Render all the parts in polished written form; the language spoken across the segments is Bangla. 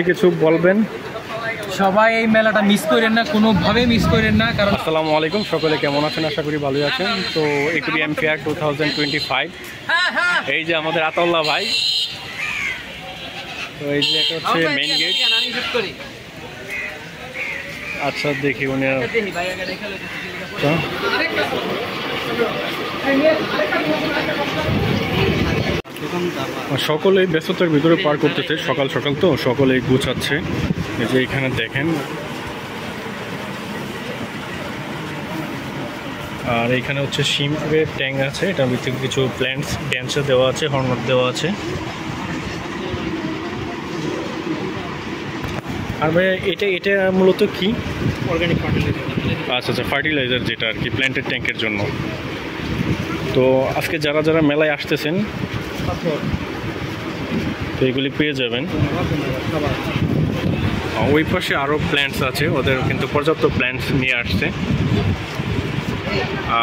কিছু বলবেন? সবাই এই মেলাটা মিস করেন না, কোনোভাবে মিস করেন না। কারণ আসসালামু আলাইকুম, সকলে কেমন আছেন? আশা করি ভালোই আছেন। তো একুরিয়াম ফেয়ার 2025, এই যে আমাদের আতাউল্লাহ ভাই। তো এই যে এটা হচ্ছে মেইন গেট। আচ্ছা দেখি উনি সকলেই ব্যস্ততার ভিতরে পার করতেছে, সকাল সকাল তো সকলেই গুছাচ্ছে। এই যে এখানে দেখেন, আর এখানে হচ্ছে শিমের ট্যাঙ্ক আছে, এটার ভিতরে কিছু প্ল্যান্টস ড্যান্সে দেওয়া আছে, হর্নট দেওয়া আছে। আর ভাই এটা মূলত কি? Organic fertiliser. আচ্ছা আচ্ছা, ফার্টিলাইজার যেটা আর কি প্ল্যান্টের ট্যাঙ্কের জন্য। তো আজকে যারা যারা মেলায় আসতেছেন তো এগুলি পেয়ে যাবেন। ওই পাশে আরও প্ল্যান্টস আছে, ওদের কিন্তু পর্যাপ্ত প্ল্যান্টস নিয়ে আসছে।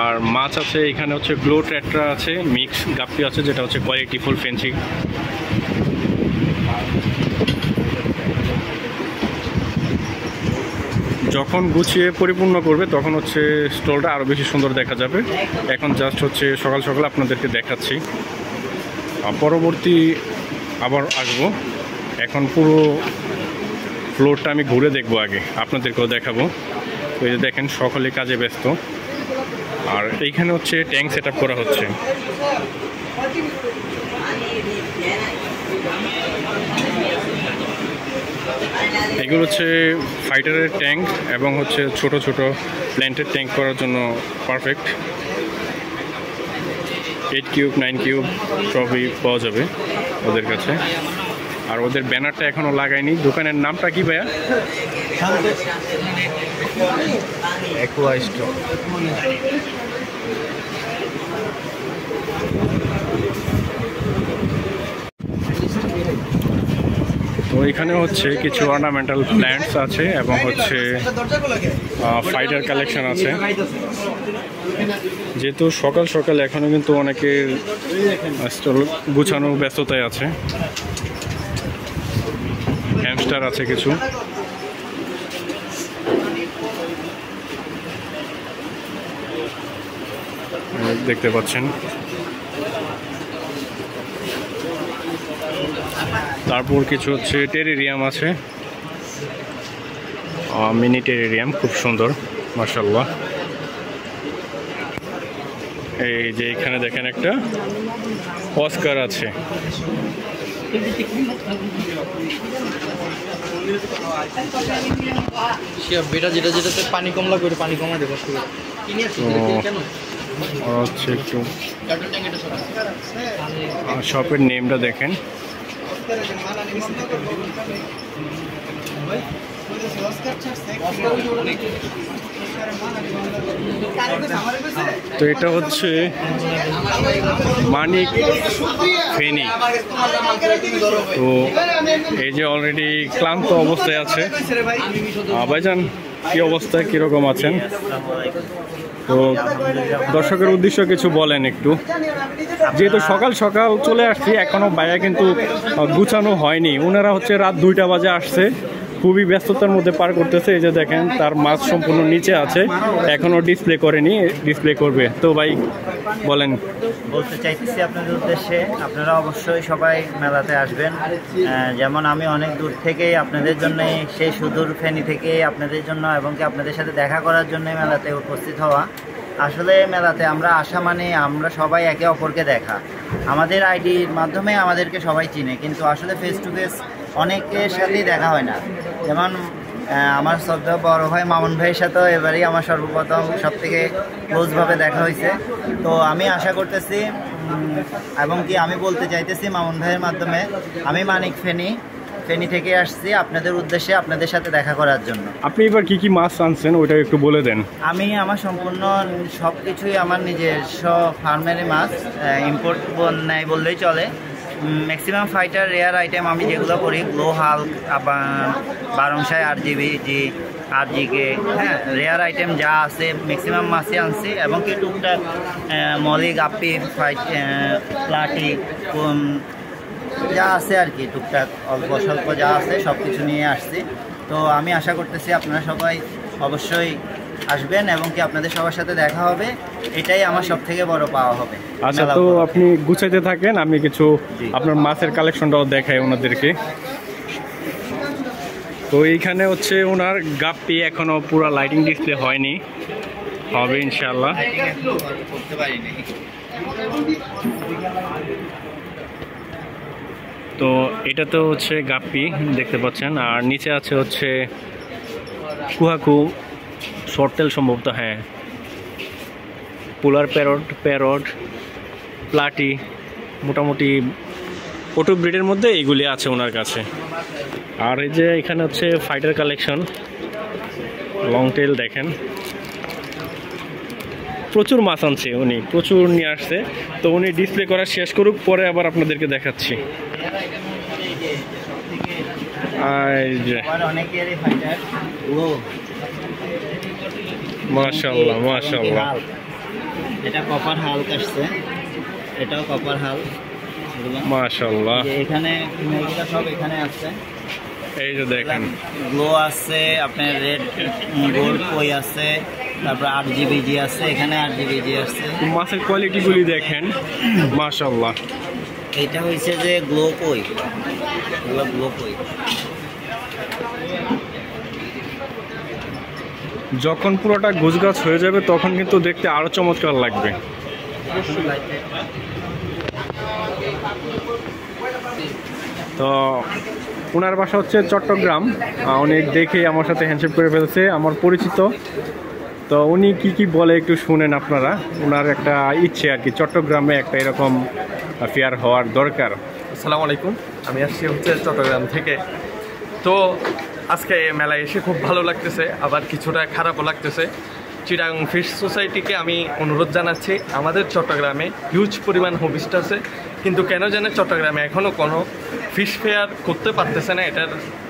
আর মাছ আছে এখানে, হচ্ছে গ্লো ট্যাট্রা আছে, মিক্স গাপ্পি আছে যেটা হচ্ছে কোয়ালিটি ফুল ফেন্সি। যখন গুছিয়ে পরিপূর্ণ করবে তখন হচ্ছে স্টলটা আরও বেশি সুন্দর দেখা যাবে। এখন জাস্ট হচ্ছে সকাল সকাল আপনাদেরকে দেখাচ্ছি, পরবর্তী আবার আসবো। এখন পুরো ফ্লোরটা আমি ঘুরে দেখবো, আগে আপনাদেরকেও দেখাবো। তো এই যে দেখেন সকলে কাজে ব্যস্ত। আর এইখানে হচ্ছে ট্যাঙ্ক সেট আপ করা হচ্ছে। এগুলো হচ্ছে ফাইটারের ট্যাঙ্ক এবং হচ্ছে ছোট ছোট প্ল্যান্টের ট্যাঙ্ক করার জন্য পারফেক্ট। 8 কিউব 9 কিউব সবই পাওয়া যাবে ওদের কাছে। আর ওদের ব্যানারটা এখনও লাগায়নি। দোকানের নামটা কি ভাইয়া? অ্যাকুয়াস্ট্রো। তো এখানে হচ্ছে কিছু অর্নামেন্টাল প্ল্যান্টস আছে এবং হচ্ছে ফাইটার কালেকশন আছে। যেহেতু সকাল সকাল এখনও কিন্তু অনেকের স্টল গুছানোর ব্যস্ততায় আছে। হ্যামস্টার আছে কিছু। দেখতে পাচ্ছেন। তারপর কিছু হচ্ছে টেরিরিয়াম আছে, মিনি টেরিরিয়াম, খুব সুন্দর মাশাআল্লাহ। এই যে এখানে দেখেন একটা অস্কার আছে। যেটাতে পানি কম লাগবে পানি কমা দেবো। হচ্ছে একটু শপের নেমটা দেখেন। তো এটা হচ্ছে মানিক ফেনি। তো এই যে অলরেডি ক্লান্ত অবস্থায় আছে। ভাইজান কি অবস্থা, কিরকম আছেন? তো দর্শকের উদ্দেশ্যে কিছু বলেন একটু। যেহেতু সকাল সকাল চলে আসছি, এখনো বাইরে কিন্তু গুছানো হয়নি। ওনারা হচ্ছে রাত 2টা বাজে আসছে, খুবই ব্যস্ততার মধ্যে পার করতেছে। এই যে দেখেন তার মাছ সম্পূর্ণ নিচে আছে, এখনো ডিসপ্লে করেনি, ডিসপ্লে করবে। তো ভাই বলেন। বলতে চাইতেছি আপনাদের উদ্দেশ্যে, আপনারা অবশ্যই সবাই মেলাতে আসবেন। যেমন আমি অনেক দূর থেকেই আপনাদের জন্য, সেই সুদূর ফেনী থেকে আপনাদের জন্য এবং কি আপনাদের সাথে দেখা করার জন্য মেলাতে উপস্থিত হওয়া। আসলে মেলাতে আমরা আসা মানে আমরা সবাই একে অপরকে দেখা। আমাদের আইডির মাধ্যমে আমাদেরকে সবাই চিনে, কিন্তু আসলে ফেস টু ফেস অনেকের সাথেই দেখা হয় না। যেমন আমার শ্রদ্ধা বড় ভাই মামুন ভাইয়ের সাথেও এবারেই আমার সর্বপ্রথম সব থেকে ক্লোজভাবে দেখা হয়েছে। তো আমি আশা করতেছি এবং কি আমি বলতে চাইতেছি মামুন ভাইয়ের মাধ্যমে, আমি মানিক ফেনী থেকে আসছি আপনাদের উদ্দেশ্যে, আপনাদের সাথে দেখা করার জন্য। আপনি এবার কি কি মাছ আনছেন ওইটা একটু বলে দেন। আমি আমার সম্পূর্ণ সব কিছুই আমার নিজস্ব ফার্মেরই মাছ, ইম্পোর্ট নাই বললেই চলে। ম্যাক্সিমাম ফাইটার রেয়ার আইটেম আমি যেগুলো করি, গ্লো হাল্ক, আবার বারংশাই RGB RGK, হ্যাঁ, রেয়ার আইটেম যা আছে ম্যাক্সিমাম মাছই আনছি। এবং কি টুকটাক মলি, গাপ্পি, প্লাটি, যা আছে আর কি, টুকটাক অল্প স্বল্প যা আছে সব কিছু নিয়ে আসছি। তো আমি আশা করতেছি আপনারা সবাই অবশ্যই আসবেন এবং কি আপনাদের সবার সাথে দেখা হবে, এটাই আমার সব থেকে বড় পাওয়া হবে। আচ্ছা, তো আপনি গুছাইতে থাকেন, আমি কিছু আপনার মাছের কালেকশনটাও দেখাই ওনাদেরকে। তো এইখানে হচ্ছে ওনার গাপ্পি এখনো পুরো লাইটিং ডিসপ্লে হয়নি, হবে ইনশাআল্লাহ। তো এটা তো হচ্ছে গাপ্পি দেখতে পাচ্ছেন, আর নিচে আছে হচ্ছে কুহাকু শর্টেল সম্ভবত, হ্যাঁ, পোলার প্যারট, প্লাটি, মোটামুটি ওটো ব্রিডের মধ্যে এইগুলি আছে ওনার কাছে। আর এই যে এখানে হচ্ছে ফাইটার কালেকশন, লং টেল দেখেন, প্রচুর মাছ আনছে উনি, প্রচুর নিয়ে আসছে। তো উনি ডিসপ্লে করা শেষ করুক, পরে আবার আপনাদেরকে দেখাচ্ছি। মাশাআল্লাহ মাশাআল্লাহ, এটা কপার হাল্ক আসছে, এটাও কপার হাল্ক মাশাআল্লাহ। এখানে ফিমেলগুলো সব এখানে আছে, এই যে দেখেন গ্লো আছে, আপনার রেড গোল্ড কই আছে, তারপর 8GBG আছে, এখানে 8GBG আছে। মাছের কোয়ালিটিগুলি দেখেন মাশাআল্লাহ। এটা হয়েছে যে গ্লো কই, গ্লো কই। যখন পুরোটা গোছগাছ হয়ে যাবে তখন কিন্তু দেখতে আরো চমৎকার লাগবে। তো ওনার বাসা হচ্ছে চট্টগ্রাম, উনি দেখে আমার সাথে হ্যান্ডশেক করে ফেলছে, আমার পরিচিত। তো উনি কি বলে একটু শুনেন আপনারা, ওনার একটা ইচ্ছে আর কি, চট্টগ্রামে একটা এরকম ফেয়ার হওয়ার দরকার। আসসালামু আলাইকুম, আমি আসছি হচ্ছে চট্টগ্রাম থেকে। তো আজকে মেলায় এসে খুব ভালো লাগতেছে, আবার কিছুটা খারাপও লাগতেছে। চিটাগাং ফিশ সোসাইটিকে আমি অনুরোধ জানাচ্ছি, আমাদের চট্টগ্রামে হিউজ পরিমাণ হবিস্ট আছে, কিন্তু কেন জানে চট্টগ্রামে এখনও কোনো ফিশ ফেয়ার করতে পারতেছে না।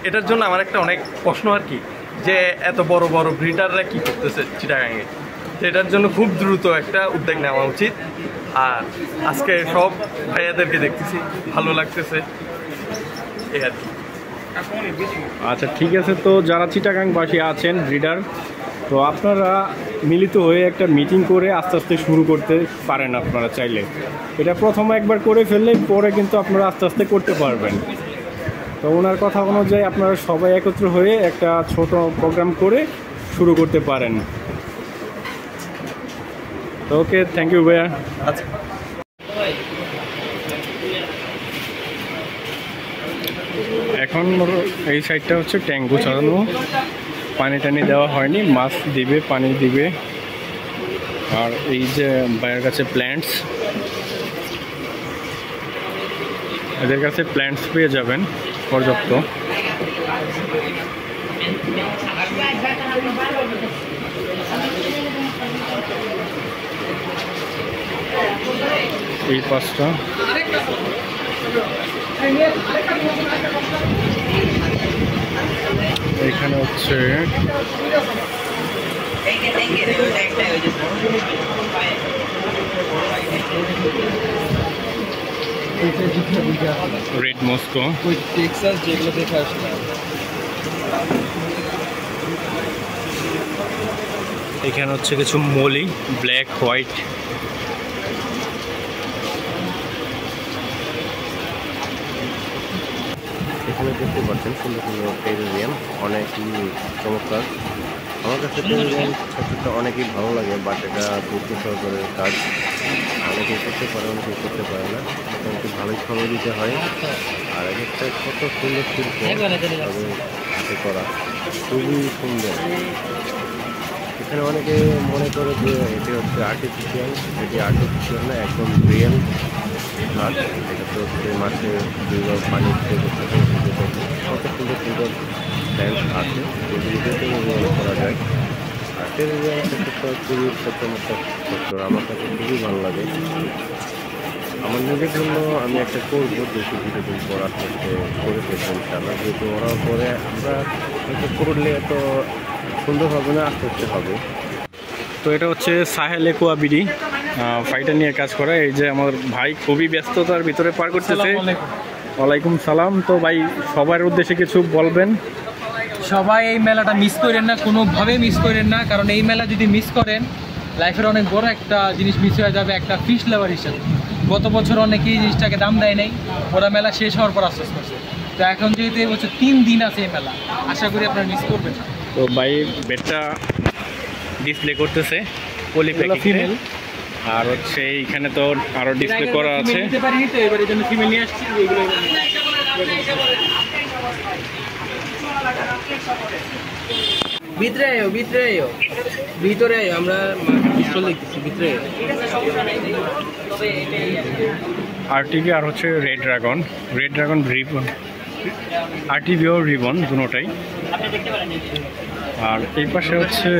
এটার জন্য আমার একটা অনেক প্রশ্ন আর কি, যে এত বড় বড় ব্রিডাররা কী করতেছে চিটাগাংয়ে। তো এটার জন্য খুব দ্রুত একটা উদ্যোগ নেওয়া উচিত। আর আজকে সব ভাইয়াদেরকে দেখতেছি, ভালো লাগতেছে এই আর কি। আচ্ছা ঠিক আছে, তো যারা চিটাগাংবাসী আছেন ব্রিডার, তো আপনারা মিলিত হয়ে একটা মিটিং করে আস্তে আস্তে শুরু করতে পারেন আপনারা চাইলে। এটা প্রথমে একবার করে ফেললে পরে কিন্তু আপনারা আস্তে আস্তে করতে পারবেন। তো ওনার কথা অনুযায়ী আপনারা সবাই একত্র হয়ে একটা ছোট প্রোগ্রাম করে শুরু করতে পারেন। তো ওকে, থ্যাংক ইউ ভাইয়া। আচ্ছা, এখন এই সাইডটা হচ্ছে ট্যাঙ্ক গোছানো, পানি টানি দেওয়া হয়নি, মাছ দিবে, পানি দিবে। আর এই যে বাইরের কাছে প্ল্যান্টস, এদের কাছে প্ল্যান্টস পেয়ে যাবেন পর্যাপ্ত। এই পাঁচটা এখানে হচ্ছে রেড মস্কো, টেক্সাস যেগুলো দেখে আসলে এখানে হচ্ছে কিছু মলি, ব্ল্যাক হোয়াইট। এখানে দেখতে পাচ্ছেন সুন্দর সুন্দর টেরিয়াম, অনেকই চমৎকার। আমার কাছে টেরিয়াম সেক্টরটা অনেকই ভালো লাগে, বাট এটা ধৈর্য সহকারের কাজ, অনেকেই করতে পারে, অনেকেই করতে পারে না, মোটামুটি ভালোই সময় দিতে হয়। আর একটা কত সুন্দর শিল্প তাদের হাতে করা, খুবই সুন্দর। এখানে অনেকে মনে করে যে এটি হচ্ছে আর্টিফিশিয়াল, এটি আর্টিফিশিয়াল না, একদম রিয়েল মাছ। এটা তো হচ্ছে মাছের যেগুলো পানি কত সুন্দর সুন্দর ড্যান্স আছে, যেগুলো করা যায়। আর টেরিয়াম সেক্টরটা খুবই চমৎকার সেক্টর, আমার কাছে খুবই ভালো লাগে। আমার নিজের জন্য আমি একটা করবো, যেহেতু কিছুদিন পর আস্তে আস্তে করে ফেলবো ইনশাআল্লাহ। যেহেতু ওরার পরে আমরা হয়তো করলে এত সুন্দর হবে না, আস্তে আস্তে হবে। তো এটা হচ্ছে সাহেল একুয়াবিডি, ফাইটার নিয়ে কাজ করে। এই যে আমার ভাই খুবই ব্যস্ততার ভিতরে পার করতেছে। ওয়ালাইকুম সালাম। তো ভাই সবার উদ্দেশ্যে কিছু বলবেন? সবাই এই মেলাটা মিস করেন না, কোনোভাবে মিস করেন না, কারণ এই মেলা যদি মিস করেন লাইফের অনেক বড় একটা জিনিস মিস হয়ে যাবে, একটা ফিশ লাভার হিসেবে। গত বছর অনেকেই জিনিসটাকে দাম দেয় নাই, ওরা মেলা শেষ হওয়ার পর আফসোস করছে। তো এখন যেহেতু এই বছর 3 দিন আছে এই মেলা, আশা করি আপনারা মিস করবেন না। তো ভাই বেডটা ডিসপ্লে করতেছে পলিপ্যাকিং, আর হচ্ছে এইখানে তো আরো ডিসপ্লে করা আছে। নিতে পারিনি তো এবারে জন্য ফিমেল নিয়ে আসছি এগুলো। ভিতরে আমরা পিস্তল দেখতেছি ভিতরে। আরটিভি আর হচ্ছে রেড ড্রাগন রিবন, আরটিভি ও রিবন দুটোটাই। আর এই পাশে হচ্ছে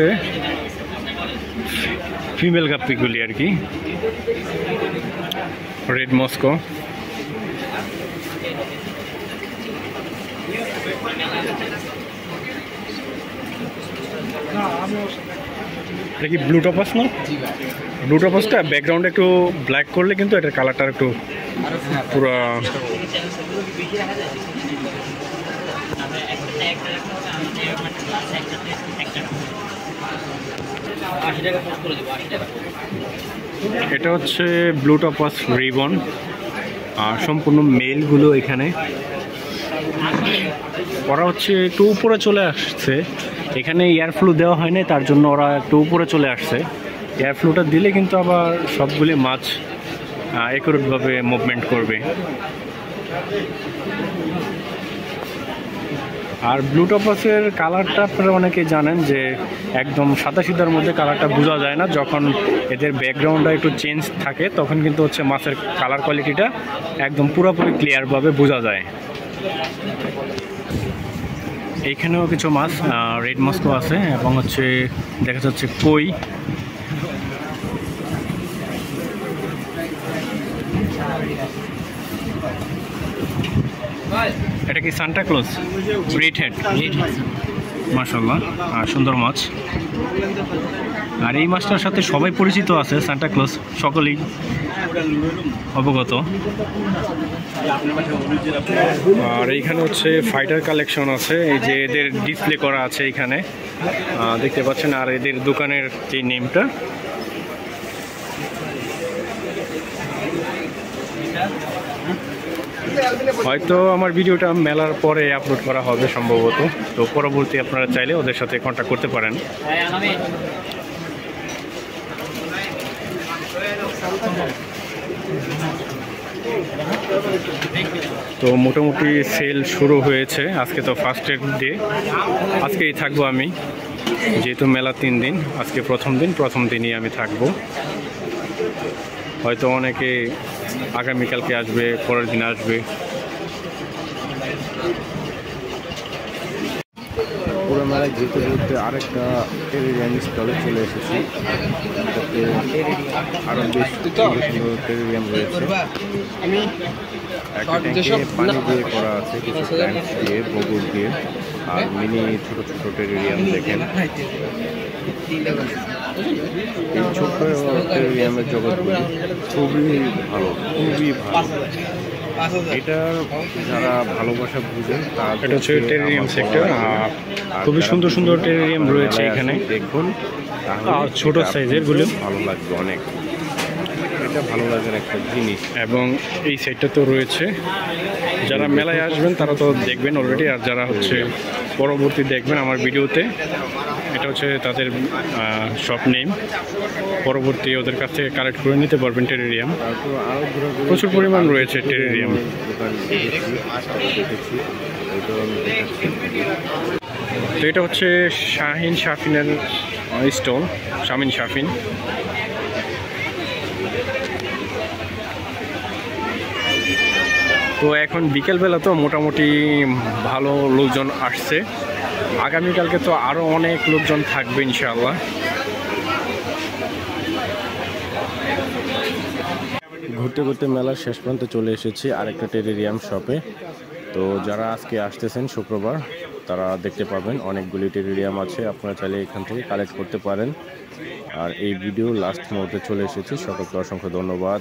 ফিমেল গাপ্পিগুলি আর কি, রেড মস্কো। এটা কি ব্লু টপাস না? ব্লু টপাসটা ব্যাকগ্রাউন্ডে একটু ব্ল্যাক করলে কিন্তু এটার কালারটা একটু পুরো এটা হচ্ছে ব্লু টপাস রিবন। আর সম্পূর্ণ মেলগুলো এখানে ওরা হচ্ছে একটু উপরে চলে আসছে, এখানে এয়ার ফ্লু দেওয়া হয় না, তার জন্য ওরা একটু উপরে চলে আসছে। এয়ার ফ্লুটা দিলে কিন্তু আবার সবগুলি মাছ একুরেটভাবে মুভমেন্ট করবে। আর ব্লু টপাসের কালারটা আপনারা অনেকেই জানেন যে একদম সাদা সিধার মধ্যে কালারটা বোঝা যায় না, যখন এদের ব্যাকগ্রাউন্ডটা একটু চেঞ্জ থাকে তখন কিন্তু হচ্ছে মাছের কালার কোয়ালিটিটা একদম পুরোপুরি ক্লিয়ারভাবে বোঝা যায়। এইখানেও কিছু মাছ রেড মস্কো আছে এবং হচ্ছে দেখা যাচ্ছে কই। এটা কি সান্টা ক্লজ রেড হেড? মাশাআল্লাহ, সুন্দর মাছ। আর এই মাছটার সাথে সবাই পরিচিত আছে, সান্টা ক্লজ সকলেই অবগত। আর এইখানে হচ্ছে ফাইটার কালেকশন আছে, এই যে এদের ডিসপ্লে করা আছে এইখানে দেখতে পাচ্ছেন। আর এদের দোকানের যে নেমটা, হয়তো আমার ভিডিওটা মেলার পরে আপলোড করা হবে সম্ভবত, তো পরবর্তী আপনারা চাইলে ওদের সাথে কন্ট্যাক্ট করতে পারেন। তো মোটামুটি সেল শুরু হয়েছে, আজকে তো ফার্স্টের ডে, আজকেই থাকবো আমি, যেহেতু মেলা 3 দিন, আজকে প্রথম দিনই আমি থাকবো। হয়তো অনেকে আগামীকালকে আসবে, পরের দিন আসবে। পুরো মেলায় ঘুরতে ঘুরতে আরেকটা টেরিরিয়াম স্টলে চলে এসেছি। আরও বেশ সুন্দর টেরিরিয়াম রয়েছে। একটা ট্যাঙ্কে পানি দিয়ে করা আছে, কিছু ট্যাঙ্ক দিয়ে, বগুড় দিয়ে, আর মিনি ছোট ছোট টেরিরিয়াম দেখেন। এই ছোট্ট টেরিরিয়ামের জগৎগুলি খুবই ভালো। এটার যারা ভালোবাসা বুঝেন, এটা হচ্ছে টেরিরিয়াম সেক্টর। খুবই সুন্দর সুন্দর টেরিরিয়াম রয়েছে এখানে, দেখুন। ছোট সাইজের গুলো ভালো লাগবে অনেক, এটা ভালো লাগার একটা জিনিস। এবং এই সাইডটা তো রয়েছে, যারা মেলায় আসবেন তারা তো দেখবেন অলরেডি, আর যারা হচ্ছে পরবর্তী দেখবেন আমার ভিডিওতে, এটা হচ্ছে তাদের শপ নেম। পরবর্তী ওদের কাছ থেকে কালেক্ট করে নিতে পারবেন টেরিরিয়াম। প্রচুর পরিমাণ রয়েছে টেরিরিয়াম। তো এটা হচ্ছে শাহিন শাফিনের স্টল, শামিন শাফিন। তো এখন বিকেলবেলা তো মোটামুটি ভালো লোকজন আসছে, আগামীকালকে তো আরও অনেক লোকজন থাকবে ইনশাআল্লাহ। ঘুরতে ঘুরতে মেলার শেষ প্রান্তে চলে এসেছি আরেকটা টেরিরিয়াম শপে। তো যারা আজকে আসতেছেন শুক্রবার, তারা দেখতে পাবেন অনেকগুলি টেরিরিয়াম আছে, আপনারা চাইলে এখান থেকে কালেক্ট করতে পারেন। আর এই ভিডিও লাস্ট মুহূর্তে চলে এসেছি, সকলকে অসংখ্য ধন্যবাদ।